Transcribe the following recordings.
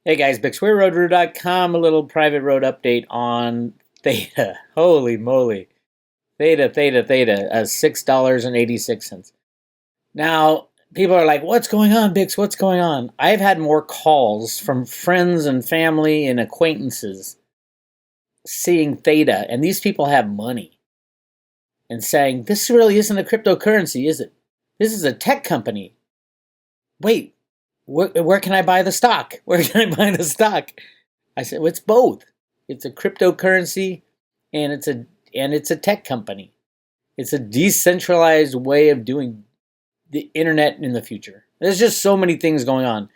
Hey guys, BixWeirRoadRoo.com, a little private road update on Theta. Holy moly. Theta, $6.86. Now, people are like, what's going on, Bix? What's going on? I've had more calls from friends and family and acquaintances seeing Theta, and these people have money and saying, this really isn't a cryptocurrency, is it? This is a tech company. Wait, where can I buy the stock? Where can I buy the stock? I said, well, it's both. It's a cryptocurrency and it's a tech company. It's a decentralized way of doing the internet in the future. There's just so many things going on.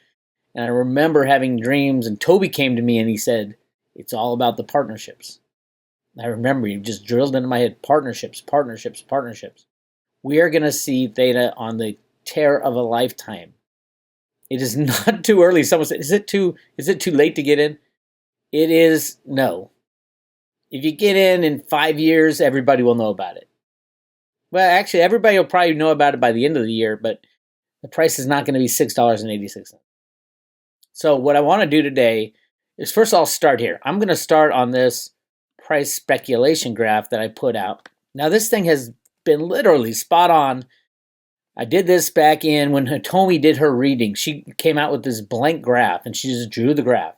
And I remember having dreams, and Toby came to me and he said, it's all about the partnerships. I remember he just drilled into my head, partnerships. We are going to see Theta on the tear of a lifetime. It is not too early. Someone said, is it too late to get in? It is no. If you get in 5 years, everybody will know about it. Well, actually, everybody will probably know about it by the end of the year, but the price is not going to be $6.86. So what I want to do today is first I'll start here. I'm going to start on this price speculation graph that I put out. Now, this thing has been literally spot on. I did this back in when Hitomi did her reading. She came out with this blank graph, and she just drew the graph.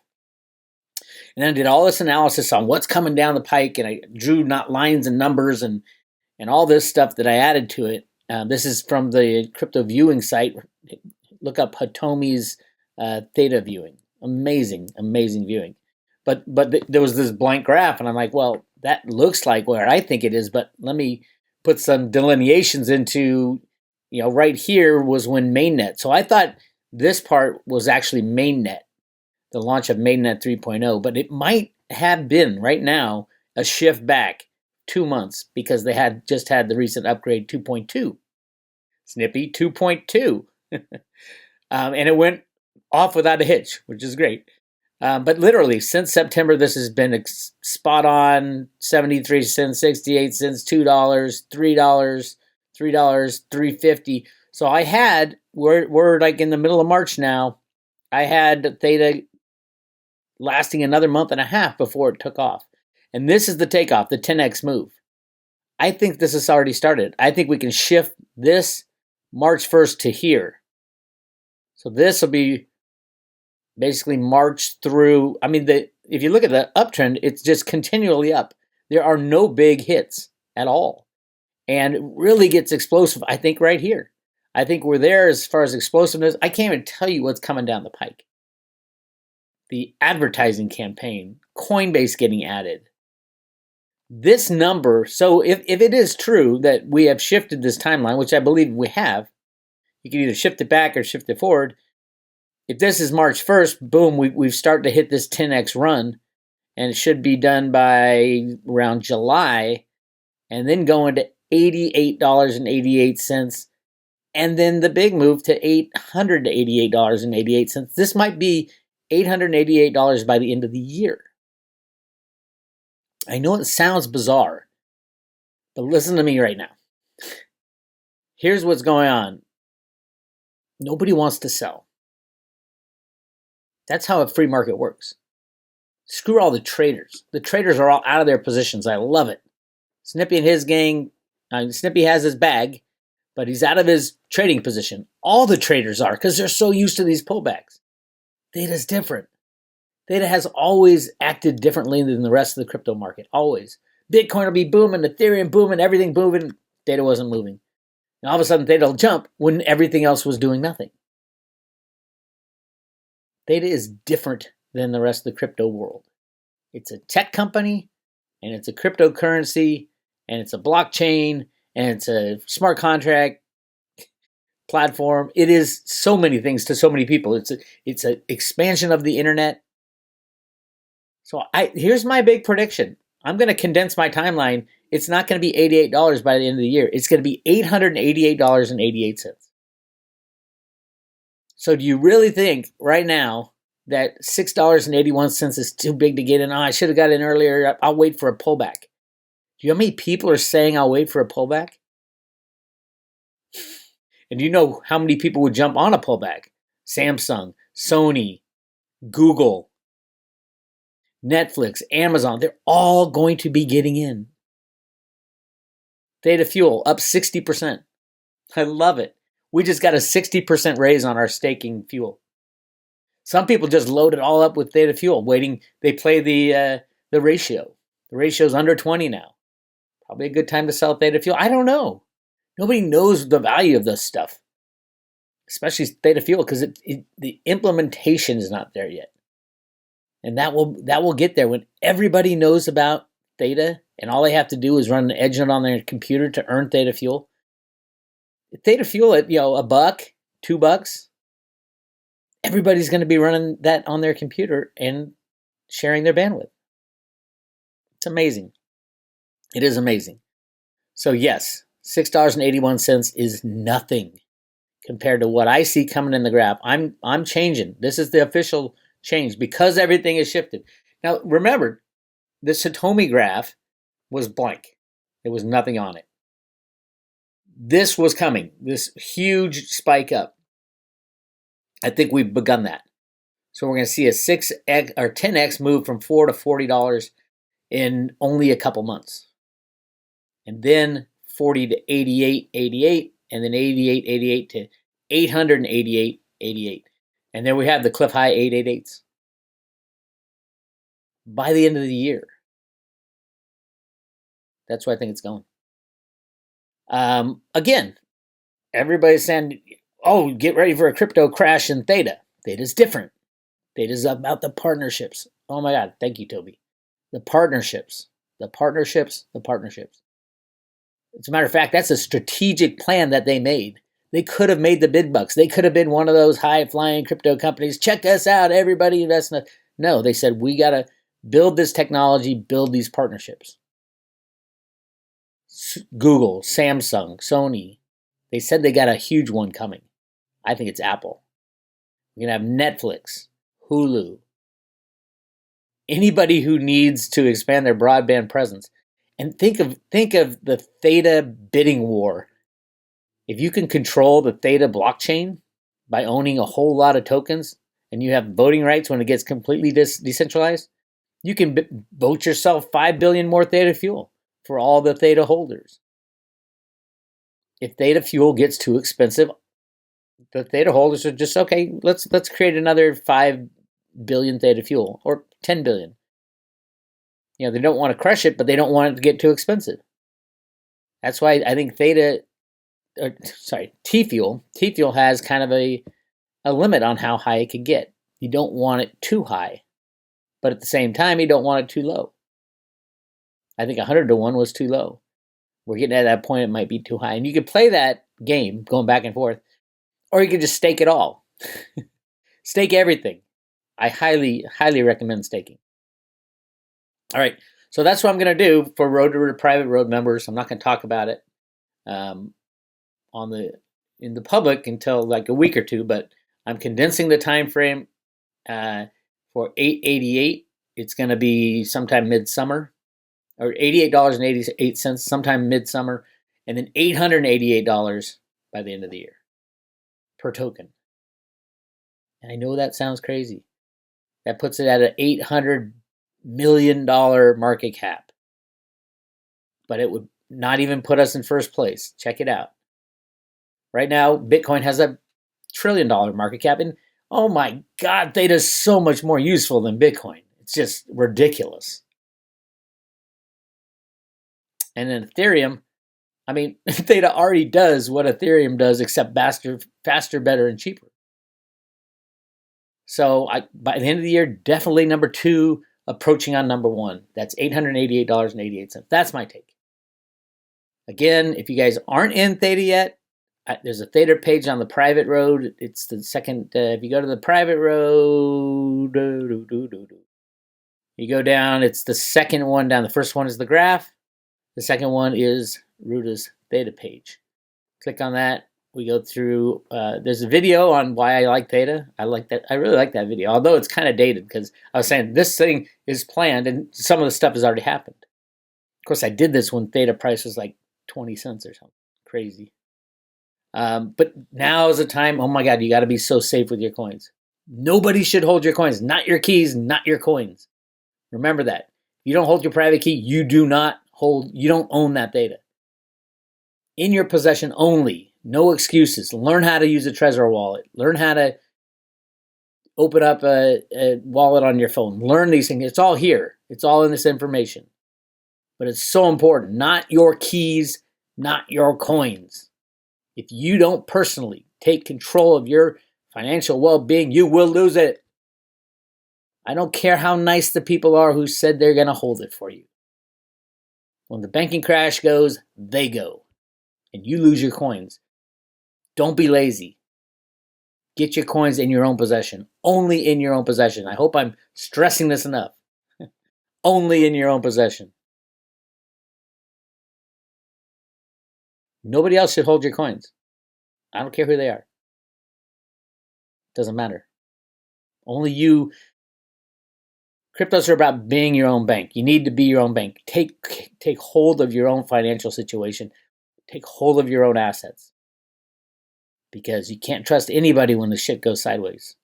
And then I did all this analysis on what's coming down the pike, and I drew not lines and numbers and all this stuff that I added to it. This is from the crypto viewing site. Look up Hitomi's Theta viewing. Amazing viewing. But there was this blank graph, and I'm like, well, that looks like where I think it is, but let me put some delineations into, right here was when mainnet. So I thought this part was actually mainnet, the launch of mainnet 3.0, but it might have been right now a shift back 2 months because they had just had the recent upgrade 2.2. Snippy 2.2. And it went off without a hitch, which is great. But literally, since September, this has been spot on, 73 cents, 68 cents, $2, $3, $3.50. So I had, we're like in the middle of March now, I had Theta lasting another month and a half before it took off. And this is the takeoff, the 10x move. I think this has already started. I think we can shift this March 1st to here. So this will be basically March through, if you look at the uptrend, it's just continually up. There are no big hits at all. And it really gets explosive, I think, right here. I think we're there as far as explosiveness. I can't even tell you what's coming down the pike. The advertising campaign, Coinbase getting added. This number, so if it is true that we have shifted this timeline, which I believe we have, you can either shift it back or shift it forward. If this is March 1st, boom, we've started to hit this 10x run, and it should be done by around July, and then going to $88.88, and then the big move to $888.88. This might be $888 by the end of the year. I know it sounds bizarre, but listen to me right now. Here's what's going on. Nobody wants to sell. That's how a free market works. Screw all the traders. The traders are all out of their positions. I love it. Snippy and his gang, Snippy has his bag, but he's out of his trading position. All the traders are because they're so used to these pullbacks. Theta's different. Theta has always acted differently than the rest of the crypto market. Always. Bitcoin will be booming, Ethereum booming, everything moving. Theta wasn't moving. And all of a sudden, Theta will jump when everything else was doing nothing. Theta is different than the rest of the crypto world. It's a tech company, and it's a cryptocurrency, and it's a blockchain, and it's a smart contract platform. It is so many things to so many people. It's an expansion of the internet. So here's my big prediction. I'm going to condense my timeline. It's not going to be $88 by the end of the year. It's going to be $888.88. So do you really think right now that $6.81 is too big to get in? Oh, I should have got in earlier. I'll wait for a pullback. Do you know how many people are saying I'll wait for a pullback? And do you know how many people would jump on a pullback? Samsung, Sony, Google, Netflix, Amazon, they're all going to be getting in. Theta Fuel up 60%. I love it. We just got a 60% raise on our staking fuel. Some people just load it all up with Theta Fuel, waiting. They play the ratio. The ratio's under 20 now. Probably a good time to sell Theta Fuel. I don't know. Nobody knows the value of this stuff, especially Theta Fuel, because the implementation is not there yet. And that will get there when everybody knows about Theta, and all they have to do is run an edge node on their computer to earn Theta Fuel. Theta Fuel at $1, $2, everybody's going to be running that on their computer and sharing their bandwidth. It's amazing. It is amazing. So yes, $6.81 is nothing compared to what I see coming in the graph. I'm changing. This is the official change because everything is shifted. Now remember, the Satomi graph was blank. There was nothing on it. This was coming, this huge spike up. I think we've begun that. So we're going to see a 6x or 10x move from $4 to $40 in only a couple months. And then 40 to 88, and then 88 to 888. And then we have the cliff high 888s. By the end of the year. That's where I think it's going. Again, everybody's saying, oh, get ready for a crypto crash in Theta. Theta's different. Theta's about the partnerships. Oh my God. Thank you, Toby. The partnerships. As a matter of fact, that's a strategic plan that they made. They could have made the big bucks. They could have been one of those high-flying crypto companies. Check us out. Everybody invest in us. No, they said, we got to build this technology, build these partnerships. Google, Samsung, Sony, they said they got a huge one coming. I think it's Apple. We're going to have Netflix, Hulu, anybody who needs to expand their broadband presence. And think of the Theta bidding war. If you can control the Theta blockchain by owning a whole lot of tokens, and you have voting rights when it gets completely decentralized, you can vote yourself 5 billion more Theta Fuel for all the Theta holders. If Theta Fuel gets too expensive, the Theta holders are just, okay, let's create another 5 billion Theta Fuel or 10 billion. They don't want to crush it, but they don't want it to get too expensive. That's why I think T-Fuel has kind of a limit on how high it can get. You don't want it too high, but at the same time, you don't want it too low. I think 100 to 1 was too low. We're getting at that point, it might be too high. And you could play that game going back and forth, or you could just stake it all. Stake everything. I highly, highly recommend staking. All right, so that's what I'm going to do for private road members. I'm not going to talk about it in the public until like a week or two, but I'm condensing the time frame for 888. It's going to be sometime midsummer, or $88.88 sometime midsummer, and then $888 by the end of the year per token. And I know that sounds crazy. That puts it at an $800 million market cap. But it would not even put us in first place. Check it out. Right now, Bitcoin has a $1 trillion market cap, and oh my God, Theta is so much more useful than Bitcoin. It's just ridiculous. And then Ethereum, I mean, Theta already does what Ethereum does, except faster, better, and cheaper. So by the end of the year, definitely number 2, approaching on number 1. That's $888.88. That's my take. Again, if you guys aren't in Theta yet, there's a Theta page on the private road. It's the second, if you go to the private road, you go down, it's the second one down. The first one is the graph. The second one is Ruta's Theta page. Click on that. We go through, there's a video on why I like Theta. I really like that video, although it's kind of dated because I was saying this thing is planned and some of the stuff has already happened. Of course, I did this when Theta price was like 20 cents or something. Crazy. But now is the time, oh my God, you got to be so safe with your coins. Nobody should hold your coins, not your keys, not your coins. Remember that. If you don't hold your private key, you don't own that Theta. In your possession only. No excuses. Learn how to use a Trezor wallet. Learn how to open up a wallet on your phone. Learn these things. It's all here. It's all in this information. But it's so important. Not your keys, not your coins. If you don't personally take control of your financial well-being, you will lose it. I don't care how nice the people are who said they're going to hold it for you. When the banking crash goes, they go. And you lose your coins. Don't be lazy. Get your coins in your own possession. Only in your own possession. I hope I'm stressing this enough. Only in your own possession. Nobody else should hold your coins. I don't care who they are. Doesn't matter. Only you. Cryptos are about being your own bank. You need to be your own bank. Take hold of your own financial situation. Take hold of your own assets. Because you can't trust anybody when the shit goes sideways.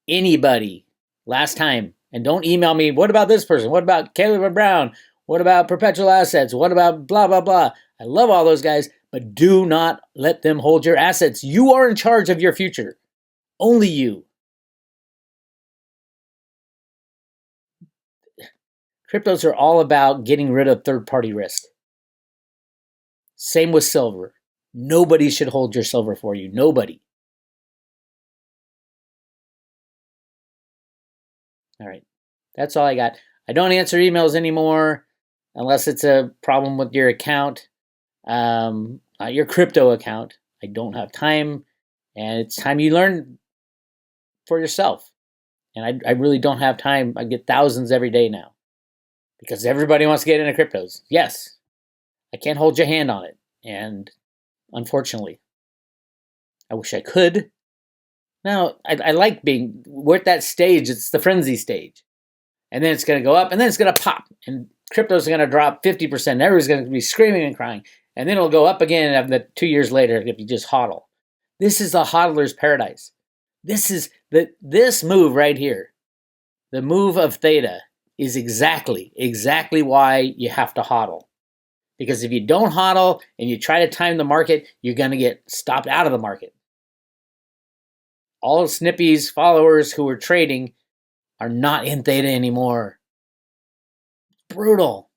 Anybody. Last time. And don't email me, what about this person? What about Caleb Brown? What about Perpetual Assets? What about blah, blah, blah? I love all those guys, but do not let them hold your assets. You are in charge of your future. Only you. Cryptos are all about getting rid of third-party risk. Same with silver. Nobody should hold your silver for you. Nobody. All right. That's all I got. I don't answer emails anymore unless it's a problem with your account, your crypto account. I don't have time, and it's time you learn for yourself. And I really don't have time. I get thousands every day now because everybody wants to get into cryptos. Yes, I can't hold your hand on it, and unfortunately, I wish I could. Now, I like we're at that stage. It's the frenzy stage. And then it's going to go up, and then it's going to pop. And crypto's going to drop 50%. Everyone's going to be screaming and crying. And then it'll go up again, and 2 years later, if you just hodl. This is the hodler's paradise. This move right here, the move of Theta, is exactly why you have to hodl. Because if you don't hodl and you try to time the market, you're going to get stopped out of the market. All of Snippy's followers who are trading are not in Theta anymore. Brutal.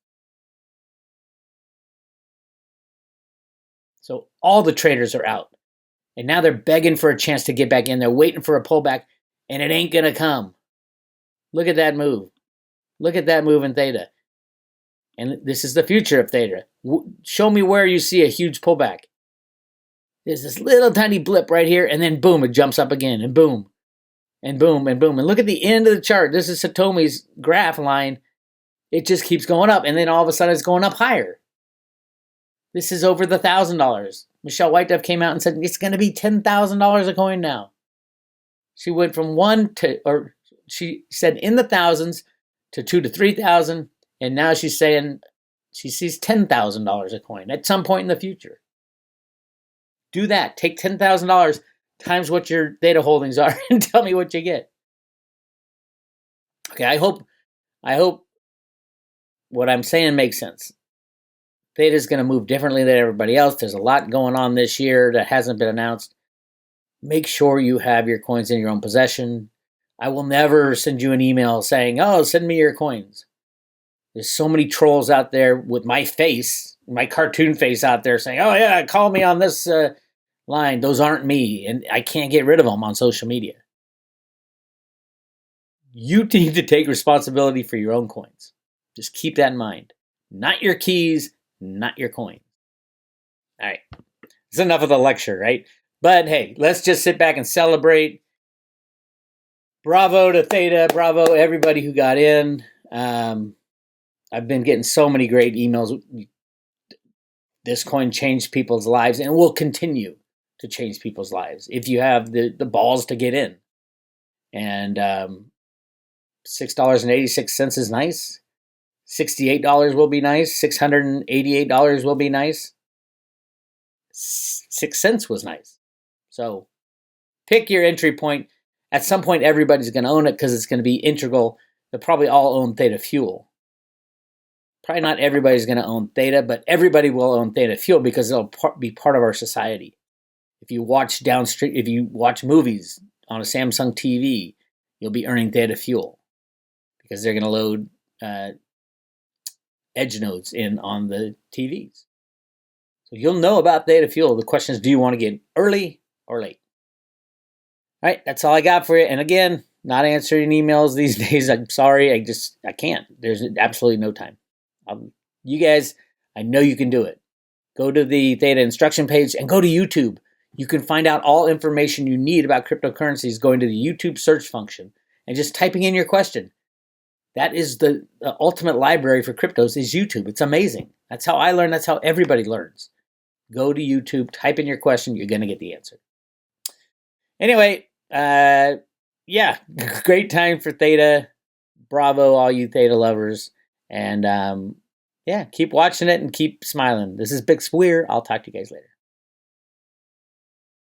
So all the traders are out. And now they're begging for a chance to get back in. They're waiting for a pullback, and it ain't going to come. Look at that move. Look at that move in Theta. And this is the future of Theta. Show me where you see a huge pullback. There's this little tiny blip right here, and then boom, it jumps up again, and boom, and boom, and boom. And look at the end of the chart. This is Satomi's graph line. It just keeps going up, and then all of a sudden it's going up higher. This is over the $1,000. Michelle White Dove came out and said it's going to be $10,000 a coin now. She went from she said in the thousands to 2,000 to 3,000, and now she's saying she sees $10,000 a coin at some point in the future. Do that. Take $10,000 times what your Theta holdings are and tell me what you get. Okay, I hope what I'm saying makes sense. Theta is going to move differently than everybody else. There's a lot going on this year that hasn't been announced. Make sure you have your coins in your own possession. I will never send you an email saying, oh, send me your coins. There's so many trolls out there with my face, my cartoon face out there saying, oh yeah, call me on this line. Those aren't me, and I can't get rid of them on social media. You need to take responsibility for your own coins. Just keep that in mind. Not your keys, not your coins. All right. It's enough of the lecture, right? But hey, let's just sit back and celebrate. Bravo to Theta. Bravo everybody who got in. I've been getting so many great emails. This coin changed people's lives and will continue to change people's lives if you have the balls to get in. And $6.86 is nice. $68 will be nice. $688 will be nice. 6 cents was nice. So pick your entry point. At some point, everybody's going to own it because it's going to be integral. They'll probably all own Theta Fuel. Probably not everybody's going to own Theta, but everybody will own Theta Fuel because it'll be part of our society. If you watch if you watch movies on a Samsung TV, you'll be earning Theta Fuel because they're going to load edge nodes in on the TVs. So you'll know about Theta Fuel. The question is, do you want to get early or late? All right, that's all I got for you. And again, not answering emails these days. I'm sorry. I can't. There's absolutely no time. You guys, I know you can do it. Go to the Theta instruction page and go to YouTube. You can find out all information you need about cryptocurrencies going to the YouTube search function and just typing in your question. That is the ultimate library for cryptos is YouTube. It's amazing. That's how I learn. That's how everybody learns. Go to YouTube, type in your question. You're going to get the answer. Anyway, yeah, great time for Theta. Bravo, all you Theta lovers. And yeah, keep watching it and keep smiling. This is Big Weir. I'll talk to you guys later.